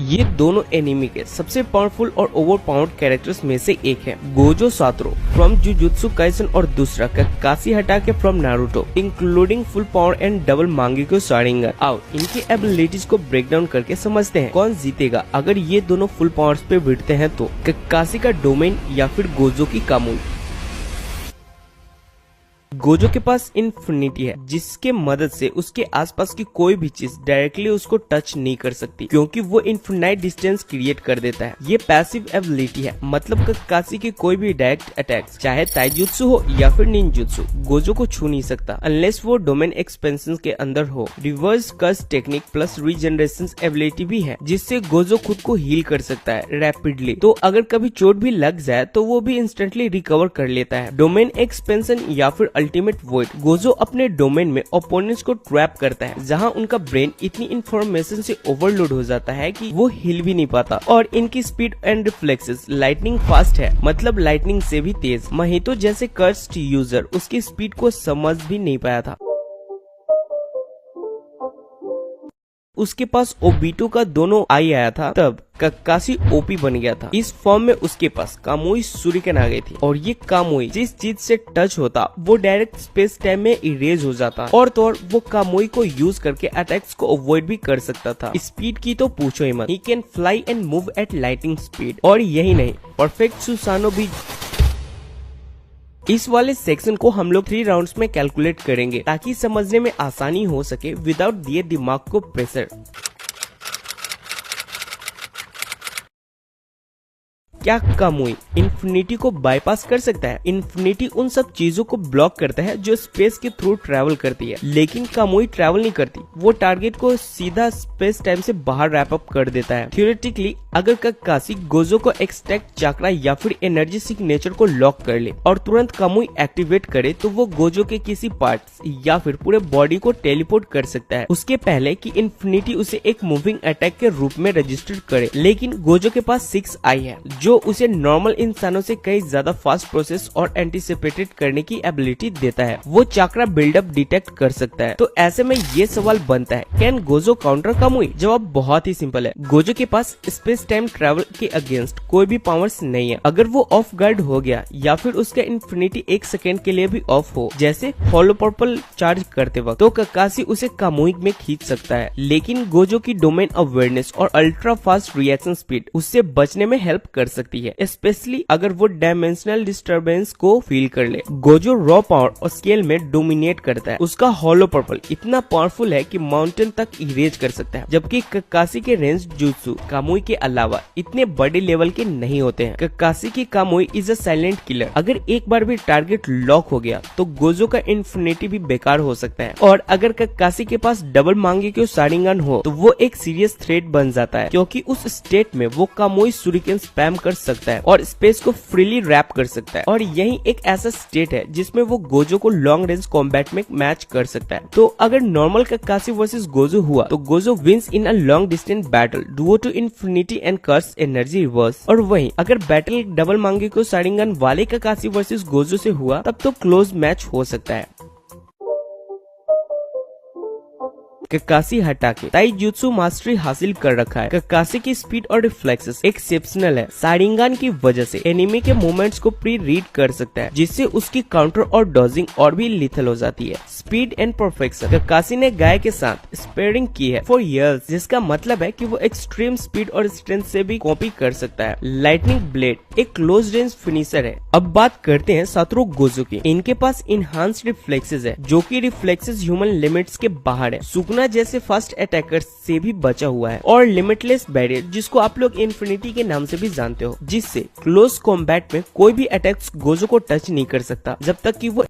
ये दोनों एनिमे के सबसे पावरफुल और ओवर पावर्ड कैरेक्टर्स में से एक है। Gojo Satoru from Jujutsu Kaisen और दूसरा Kakashi Hatake from Naruto, including full power and double Mangekyo Sharingan. आओ इनकी एबिलिटीज को ब्रेक डाउन करके समझते हैं कौन जीतेगा अगर ये दोनों फुल पावर्स पे भिड़ते हैं तो काकाशी का डोमेन या फिर गोजो की कामुई। गोजो के पास इन्फिनिटी है जिसके मदद से उसके आसपास की कोई भी चीज डायरेक्टली उसको टच नहीं कर सकती क्योंकि वो इन्फिनाइट डिस्टेंस क्रिएट कर देता है। ये पैसिव एबिलिटी है, मतलब काकाशी के कोई भी डायरेक्ट अटैक्स चाहे ताइजुत्सु हो या फिर निंजुत्सु गोजो को छू नहीं सकता अनलेस वो डोमेन एक्सपेंशन के अंदर हो। Reverse curse technique plus regeneration ability भी है जिससे गोजो खुद को हील कर सकता है रैपिडली, तो अगर कभी चोट भी लग जाए तो वो भी इंस्टेंटली रिकवर कर लेता है। डोमेन एक्सपेंशन या फिर अल्टीमेट वॉइड, गोजो अपने डोमेन में ओपोनेंट्स को ट्रैप करता है जहां उनका ब्रेन इतनी इंफॉर्मेशन से ओवरलोड हो जाता है कि वो हिल भी नहीं पाता। और इनकी speed and reflexes lightning fast है, मतलब लाइटनिंग से भी तेज। महितो जैसे कर्स्ड यूजर उसकी स्पीड को समझ भी नहीं पाया था। उसके पास ओबीटो का दोनों आई आया था तब काकाशी ओपी बन गया था। इस फॉर्म में उसके पास कामुई शुरिकेन आ गई थी और ये कामुई जिस चीज से टच होता वो डायरेक्ट स्पेस टाइम में इरेज हो जाता और तो और वो कामुई को यूज करके अटैक्स को अवॉइड भी कर सकता था। स्पीड की तो पूछो ही मत, he can fly and move at lightning speed. और यही नहीं, परफेक्ट सुसानो भी। इस वाले सेक्शन को हम लोग 3 राउंड्स में कैलकुलेट करेंगे ताकि समझने में आसानी हो सके विदाउट दिए दिमाग को प्रेशर। क्या कामुई इन्फिनिटी को बाईपास कर सकता है? इन्फिनिटी उन सब चीजों को ब्लॉक करता है जो स्पेस के थ्रू ट्रैवल करती है, लेकिन कामुई ट्रैवल नहीं करती। वो टारगेट को सीधा स्पेस टाइम से बाहर रैप अप कर देता है। थियोरेटिकली अगर काकाशी गोजो को एक्सट्रैक्ट चक्रा या फिर एनर्जी सिग्नेचर को लॉक कर ले और तुरंत कामुई एक्टिवेट करे तो वो गोजो के किसी पार्ट्स या फिर पूरे बॉडी को टेलीपोर्ट कर सकता है, उसके पहले कि इन्फिनिटी उसे एक मूविंग अटैक के रूप में रजिस्टर करे। लेकिन गोजो के पास 6 आई है जो उसे नॉर्मल इंसानों से कई ज्यादा फास्ट प्रोसेस और एंटिसिपेटेड करने की एबिलिटी देता है। वो चक्रा बिल्डअप डिटेक्ट कर सकता है। तो ऐसे में ये सवाल बनता है, कैन गोजो काउंटर कामुई? जवाब बहुत ही सिंपल है, गोजो के पास स्पेस टाइम ट्रैवल के अगेंस्ट कोई भी पावर्स नहीं है। अगर वो ऑफ गार्ड हो गया या फिर उसका इन्फिनिटी 1 सेकेंड के लिए भी ऑफ हो, जैसे हॉलो पर्पल चार्ज करते वक्त, तो काकाशी उसे कामुई में खींच सकता है। लेकिन गोजो की डोमेन अवेयरनेस और अल्ट्रा फास्ट रिएक्शन स्पीड उससे बचने में हेल्प कर सकती है, स्पेशली अगर वो डायमेंशनल डिस्टरबेंस को फील कर ले। गोजो रॉ पावर और स्केल में डोमिनेट करता है। उसका हॉलो पर्पल इतना पावरफुल है कि माउंटेन तक इरेज कर सकता है, जबकि काकाशी के रेंज जुत्सु कामुई के अलावा इतने बड़े लेवल के नहीं होते हैं। काकाशी की कामुई इज अ साइलेंट किलर। अगर एक बार भी टारगेट लॉक हो गया तो गोजो का इन्फिनिटी भी बेकार हो सकता है। और अगर काकाशी के पास डबल मांगेक्यो शारिंगन हो तो वो एक सीरियस थ्रेट बन जाता है, क्योंकि उस स्टेट में वो कामुई शुरिकेन स्पैम कर सकता है और स्पेस को फ्रीली रैप कर सकता है। और यही एक ऐसा स्टेट है जिसमें वो गोजो को लॉन्ग रेंज कॉम्बैट में मैच कर सकता है। तो अगर नॉर्मल काकाशी वर्सेस गोजो हुआ तो Gojo wins in a long distance battle due to infinity and curse energy reverse. और वहीं अगर बैटल डबल मांगेक्यो शारिंगन वाले काकाशी वर्सेस गोजो से हुआ तब तो क्लोज मैच हो सकता है। काकाशी हटाके ताइजुत्सु मास्टरी हासिल कर रखा है। काकाशी की स्पीड और रिफ्लेक्सेस एक्सेप्शनल है। शारिंगन की वजह से एनिमी के मूवमेंट्स को प्री रीड कर सकता है, जिससे उसकी काउंटर और डॉजिंग और भी लिथल हो जाती है। स्पीड एंड परफेक्शन, काकाशी ने गाय के साथ स्पेयरिंग की है फॉर इयर्स, जिसका मतलब है कि वो एक्सट्रीम स्पीड और स्ट्रेंथ से भी कॉपी कर सकता है। लाइटनिंग ब्लेड एक क्लोज रेंज फिनिशर है। अब बात करते हैं सातोरू गोजो की। इनके पास इनहांस्ड रिफ्लेक्सेस है, जो कि रिफ्लेक्सेस ह्यूमन लिमिट्स के बाहर है। सुकुना जैसे फास्ट अटैकर से भी बचा हुआ है। और लिमिटलेस बैरियर, जिसको आप लोग इन्फिनिटी के नाम से भी जानते हो, जिससे क्लोज कॉम्बैट में कोई भी अटैक्स गोजो को टच नहीं कर सकता जब तक कि वो